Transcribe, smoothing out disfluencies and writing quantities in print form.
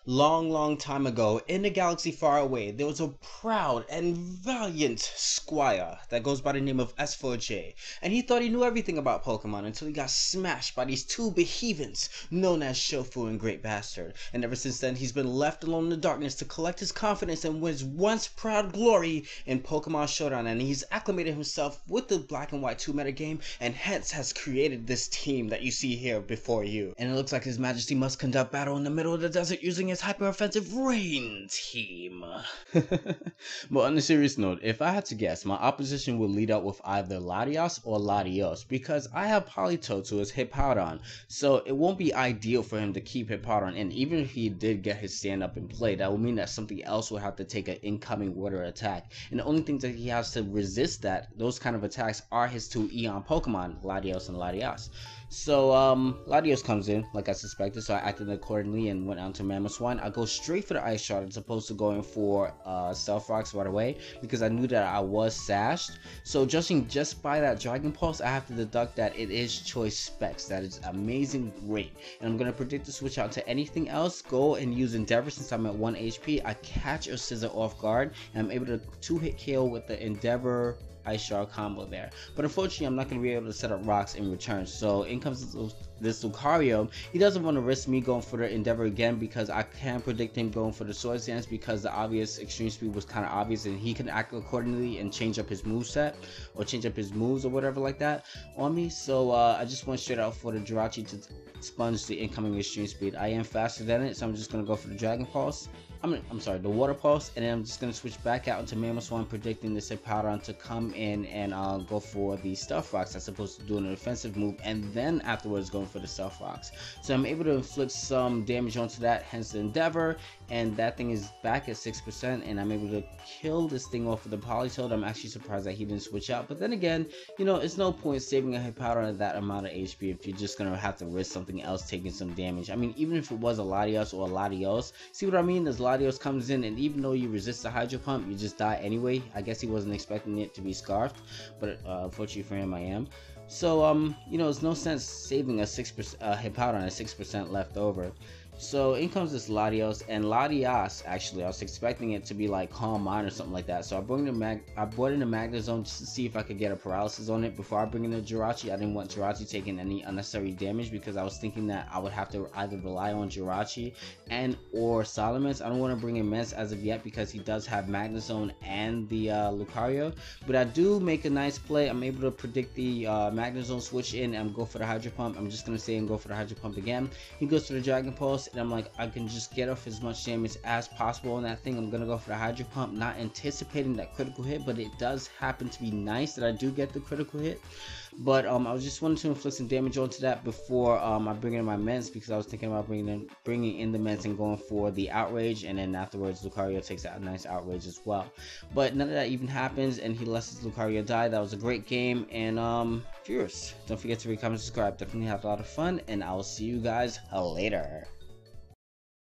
Long time ago, in a galaxy far away, there was a proud and valiant squire that goes by the name of S4J, and he thought he knew everything about Pokemon until he got smashed by these two behemoths known as Shofu and Great Bastard, and ever since then he's been left alone in the darkness to collect his confidence and his once proud glory in Pokemon Showdown, and he's acclimated himself with the Black and White 2 metagame, and hence has created this team that you see here before you. And it looks like His Majesty must conduct battle in the middle of the desert using his hyper-offensive rain team. But on a serious note, if I had to guess, my opposition will lead up with either Latios or Latios, because I have Politoed to his Hippowdon, so it won't be ideal for him to keep Hippowdon in. Even if he did get his stand up and play, that would mean that something else will have to take an incoming water attack, and the only thing that he has to resist those kind of attacks are his two Eon Pokemon, Latios and Latias. So Latios comes in like I suspected, so I acted accordingly and went out to Mamoswine. I go straight for the Ice Shard as opposed to going for Stealth Rocks right away, because I knew that I was sashed. So judging just by that Dragon Pulse, I have to deduct that it is choice specs. That is amazing, great. And I'm going to predict to switch out to anything else. Go and use Endeavor since I'm at 1 HP. I catch a Scissor off guard, and I'm able to 2-hit KO with the Endeavor Ice Shard combo there. But unfortunately, I'm not going to be able to set up rocks in return. So in comes this Lucario. He doesn't want to risk me going for the Endeavor again, because I can predict him going for the Swords Dance, because the obvious extreme speed was kind of obvious and he can act accordingly and change up his moveset or change up his moves or whatever like that on me. So I just went straight out for the Jirachi to sponge the incoming extreme speed. I am faster than it, so I'm just going to go for the Dragon Pulse. I'm sorry, the Water Pulse, and then I'm just going to switch back out into Mamoswine, predicting this Hippowdon to come in and go for the Stealth Rocks as opposed to doing an offensive move, and then afterwards going for the Stealth Rocks. So I'm able to inflict some damage onto that, hence the Endeavor, and that thing is back at 6%, and I'm able to kill this thing off with the Politoed. I'm actually surprised that he didn't switch out, but then again, you know, it's no point saving a Hippowdon at that amount of HP if you're just going to have to risk something else taking some damage. I mean, even if it was a Latios or a Latios, see what I mean? There's Latios comes in, and even though you resist the Hydro Pump, you just die anyway. I guess he wasn't expecting it to be scarfed, but unfortunately for him, I am. So you know, there's no sense saving a 6% Hippowdon at 6% left over. So in comes this Latios, and Latias, actually I was expecting it to be like Calm Mind or something like that, so I brought in the Magnezone just to see if I could get a paralysis on it before I bring in the Jirachi. I didn't want Jirachi taking any unnecessary damage, because I was thinking that I would have to either rely on Jirachi and or Salamence. I don't want to bring in Mence as of yet, because he does have Magnezone and the Lucario, but I do make a nice play. I'm able to predict the Magnezone switch in and go for the Hydro Pump. I'm just going to stay and go for the Hydro Pump again. He goes for the Dragon Pulse, and I'm like, I can just get off as much damage as possible on that thing. I'm gonna go for the Hydro Pump, not anticipating that critical hit, but it does happen to be nice that I do get the critical hit. But I was just wanting to inflict some damage onto that before I bring in my Mence, because I was thinking about bringing in the Mence and going for the Outrage, and then afterwards Lucario takes out a nice Outrage as well. But none of that even happens, and he lets his Lucario die. That was a great game, and viewers, don't forget to rate, comment, subscribe. Definitely have a lot of fun, and I will see you guys later.